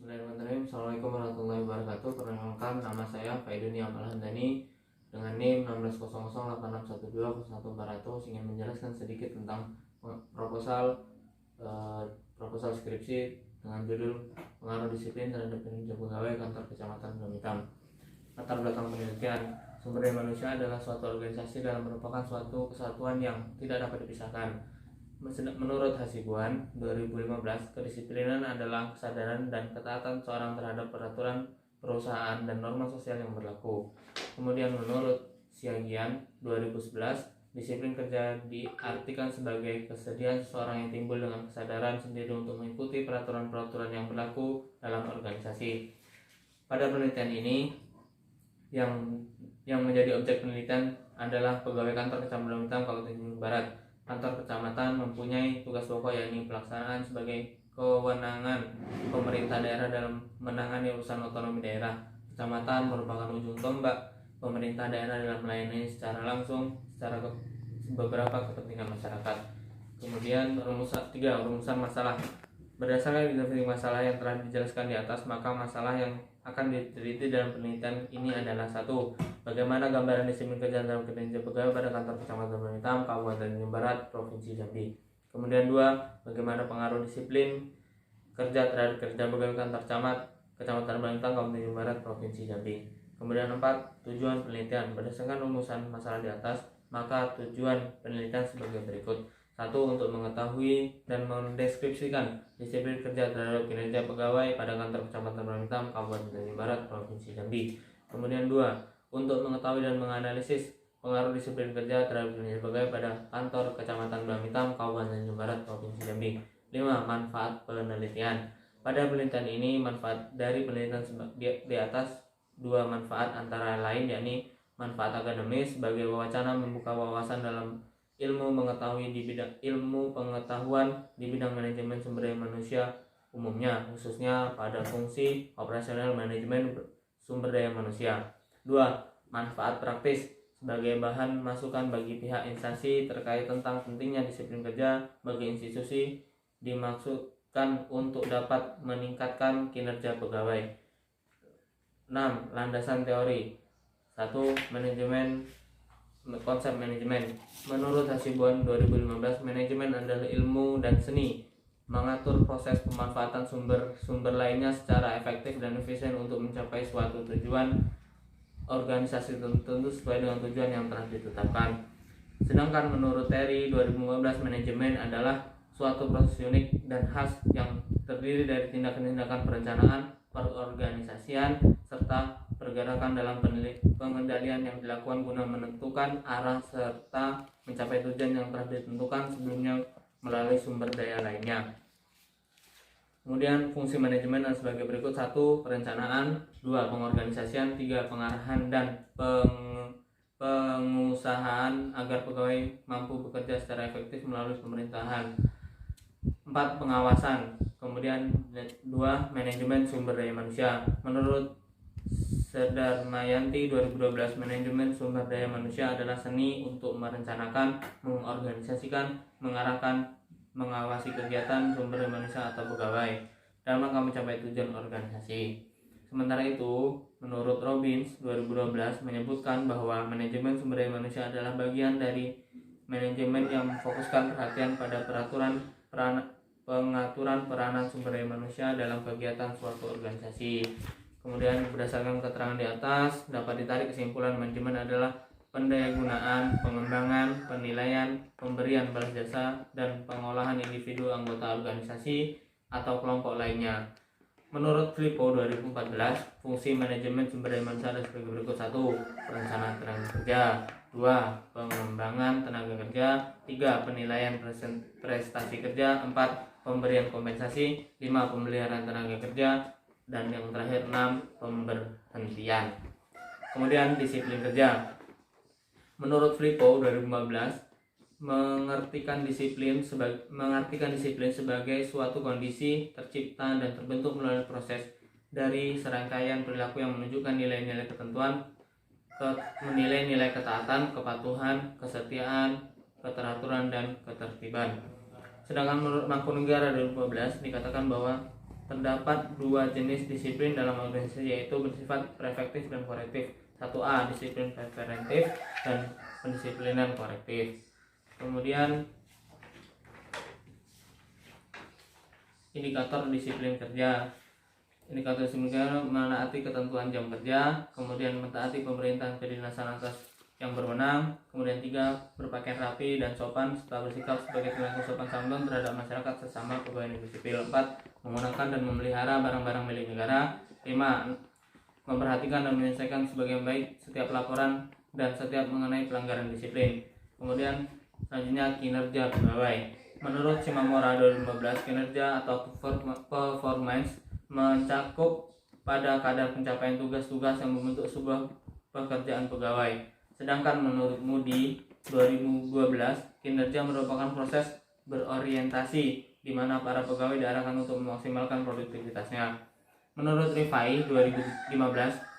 Bismillahirrahmanirrahim. Assalamualaikum warahmatullahi wabarakatuh. Perkenalkan, nama saya Faiduni Amal Hamdani dengan NIM 1600861201 ingin menjelaskan sedikit tentang proposal skripsi dengan judul pengaruh disiplin terhadap kinerja pegawai kantor kecamatan Gunung Hitam. Latar belakang penelitian: sumber daya manusia adalah suatu organisasi dan merupakan suatu kesatuan yang tidak dapat dipisahkan. Menurut Hasibuan 2015, kedisiplinan adalah kesadaran dan ketaatan seorang terhadap peraturan perusahaan dan norma sosial yang berlaku. Kemudian menurut Siagian 2011, disiplin kerja diartikan sebagai kesediaan seseorang yang timbul dengan kesadaran sendiri untuk mengikuti peraturan-peraturan yang berlaku dalam organisasi. Pada penelitian ini, yang menjadi objek penelitian adalah pegawai kantor Kecamatan Hitam Kabupaten Bandung Barat. Kantor kecamatan mempunyai tugas pokok yakni pelaksanaan sebagai kewenangan pemerintah daerah dalam menangani urusan otonomi daerah. Kecamatan merupakan ujung tombak pemerintah daerah dalam melayani secara langsung beberapa kepentingan masyarakat. Kemudian rumusan masalah. Berdasarkan definisi masalah yang telah dijelaskan di atas, maka masalah yang akan diteliti dalam penelitian ini adalah: 1. Bagaimana gambaran disiplin kerja dalam kinerja pegawai pada kantor Kecamatan Gunung Hitam, Kabupaten Bandung Barat, Provinsi Jambi. Kemudian 2. Bagaimana pengaruh disiplin kerja terhadap kerja pegawai kantor Kecamatan Gunung Hitam, Kabupaten Bandung Barat, Provinsi Jambi. Kemudian 4. Tujuan penelitian. Berdasarkan rumusan masalah di atas, maka tujuan penelitian sebagai berikut: 1. Untuk mengetahui dan mendeskripsikan disiplin kerja terhadap kinerja pegawai pada kantor Kecamatan Gunung Hitam, Kabupaten Bandung Barat, Provinsi Jambi. Kemudian 2. Untuk mengetahui dan menganalisis pengaruh disiplin kerja terhadap kinerja pegawai pada kantor Kecamatan Gunung Hitam, Kabupaten Bandung Barat, Provinsi Jambi. 5. Manfaat penelitian. Pada penelitian ini, manfaat dari penelitian di atas 2 manfaat antara lain yakni manfaat akademis sebagai wacana membuka wawasan dalam ilmu pengetahuan di bidang manajemen sumber daya manusia umumnya, khususnya pada fungsi operasional manajemen sumber daya manusia. 2. Manfaat praktis sebagai bahan masukan bagi pihak instansi terkait tentang pentingnya disiplin kerja bagi institusi dimaksudkan untuk dapat meningkatkan kinerja pegawai. 6. Landasan teori. 1. Konsep manajemen. Menurut Hasibuan 2015, manajemen adalah ilmu dan seni mengatur proses pemanfaatan sumber lainnya secara efektif dan efisien untuk mencapai suatu tujuan organisasi tertentu sesuai dengan tujuan yang telah ditetapkan. Sedangkan menurut Terry 2015, manajemen adalah suatu proses unik dan khas yang terdiri dari tindakan-tindakan perencanaan, perorganisasian, serta pergerakan dalam pengendalian yang dilakukan guna menentukan arah serta mencapai tujuan yang telah ditentukan sebelumnya melalui sumber daya lainnya. Kemudian fungsi manajemen adalah sebagai berikut: 1. Perencanaan. 2. Pengorganisasian. 3. Pengarahan dan pengusahaan agar pegawai mampu bekerja secara efektif melalui pemerintahan. 4. Pengawasan. Kemudian 2. Manajemen sumber daya manusia. Menurut Sedarmayanti 2012, manajemen sumber daya manusia adalah seni untuk merencanakan, mengorganisasikan, mengarahkan, mengawasi kegiatan sumber daya manusia atau pegawai dalam rangka mencapai tujuan organisasi. Sementara itu, menurut Robbins 2012 menyebutkan bahwa manajemen sumber daya manusia adalah bagian dari manajemen yang memfokuskan perhatian pada pengaturan peranan sumber daya manusia dalam kegiatan suatu organisasi. Kemudian berdasarkan keterangan di atas, dapat ditarik kesimpulan manajemen adalah pendayagunaan, pengembangan, penilaian, pemberian balas jasa, dan pengolahan individu anggota organisasi atau kelompok lainnya. Menurut Filippo 2014, fungsi manajemen sumber daya manusia adalah sebagai berikut: 1. Perencanaan tenaga kerja. 2. Pengembangan tenaga kerja. 3. Penilaian prestasi kerja. 4. Pemberian kompensasi. 5. Pemeliharaan tenaga kerja. Dan yang terakhir 6. Pemberhentian. Kemudian disiplin kerja. Menurut Filippo 2015, mengartikan disiplin sebagai suatu kondisi tercipta dan terbentuk melalui proses dari serangkaian perilaku yang menunjukkan nilai-nilai ketentuan, menilai nilai ketaatan, kepatuhan, kesetiaan, keteraturan, dan ketertiban. Sedangkan menurut Mangkunegara 2015 dikatakan bahwa terdapat dua jenis disiplin dalam organisasi, yaitu bersifat preventif dan korektif. 1A disiplin preventif dan pendisiplinan korektif. Kemudian indikator disiplin kerja. Indikator disiplin kerja menaati ketentuan jam kerja, kemudian mentaati pemerintahan kedinasan atas yang berwenang. Kemudian 3, berpakaian rapi dan sopan serta bersikap sebagai tindakan sopan santun terhadap masyarakat sesama pegawai negeri sipil. 4, menggunakan dan memelihara barang-barang milik negara. 5, memperhatikan dan menyelesaikan sebagian baik setiap laporan dan setiap mengenai pelanggaran disiplin. Kemudian selanjutnya kinerja pegawai. Menurut Shimamura 2015, kinerja atau performance mencakup pada kadar pencapaian tugas-tugas yang membentuk sebuah pekerjaan pegawai. Sedangkan menurut Moody 2012, kinerja merupakan proses berorientasi di mana para pegawai diarahkan untuk memaksimalkan produktivitasnya. Menurut Rifai 2015,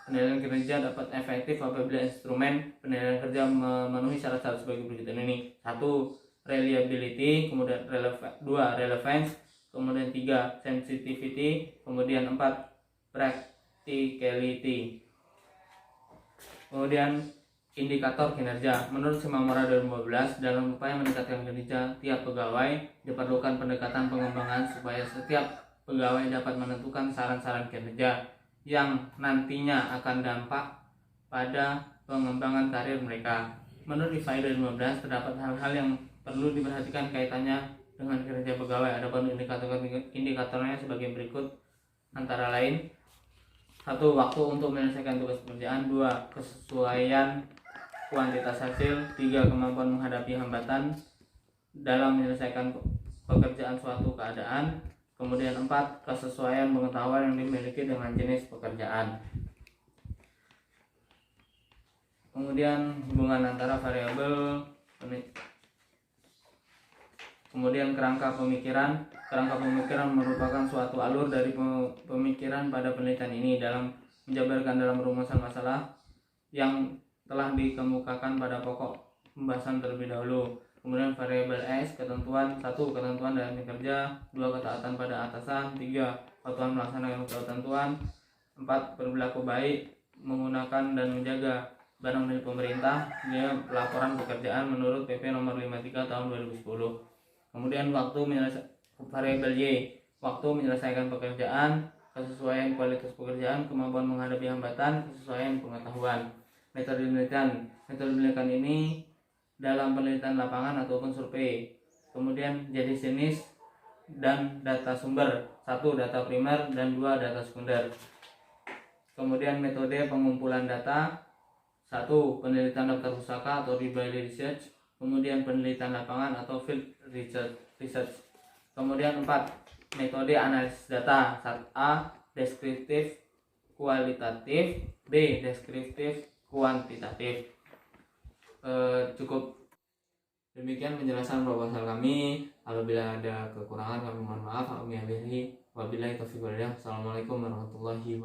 penilaian kinerja dapat efektif apabila instrumen penilaian kerja memenuhi syarat-syarat sebagai berikut ini. 1, reliability, kemudian 2, relevance, kemudian 3, sensitivity, kemudian 4, practicality. Kemudian indikator kinerja. Menurut Shimamura 2015, dalam upaya meningkatkan kinerja tiap pegawai diperlukan pendekatan pengembangan supaya setiap pegawai dapat menentukan saran-saran kinerja yang nantinya akan dampak pada pengembangan karir mereka. Menurut Rifai 2015, terdapat hal-hal yang perlu diperhatikan kaitannya dengan kinerja pegawai. Adapun indikatornya sebagai berikut, antara lain: 1, waktu untuk menyelesaikan tugas pekerjaan. 2, kesesuaian kuantitas hasil. 3, kemampuan menghadapi hambatan dalam menyelesaikan pekerjaan suatu keadaan. Kemudian 4, kesesuaian pengetahuan yang dimiliki dengan jenis pekerjaan. Kemudian hubungan antara variabel, kemudian kerangka pemikiran. Kerangka pemikiran merupakan suatu alur dari pemikiran pada penelitian ini dalam menjabarkan dalam rumusan masalah yang telah dikemukakan pada pokok pembahasan terlebih dahulu. Kemudian variabel S, ketentuan. 1, ketentuan dalam kerja. 2, ketaatan pada atasan. 3, kepatuhan melaksanakan ketentuan. 4, berlaku baik, menggunakan dan menjaga barang milik pemerintah. 5, pelaporan pekerjaan menurut PP nomor 53 tahun 2010. Kemudian variabel Y, waktu menyelesaikan pekerjaan, kesesuaian kualitas pekerjaan, kemampuan menghadapi hambatan, kesesuaian pengetahuan. Metode penelitian ini dalam penelitian lapangan ataupun survei. Kemudian jenis dan data sumber. 1, data primer, dan 2, data sekunder. Kemudian metode pengumpulan data. 1, penelitian daftar pustaka atau daily research. Kemudian penelitian lapangan atau field research. Kemudian 4, metode analisis data. 1A, deskriptif kualitatif. B, deskriptif kuantitatif. Cukup demikian penjelasan proposal kami. Apabila ada kekurangan kami mohon maaf. Wabillahi taufiq wal hidayah. Assalamualaikum warahmatullahi wabarakatuh.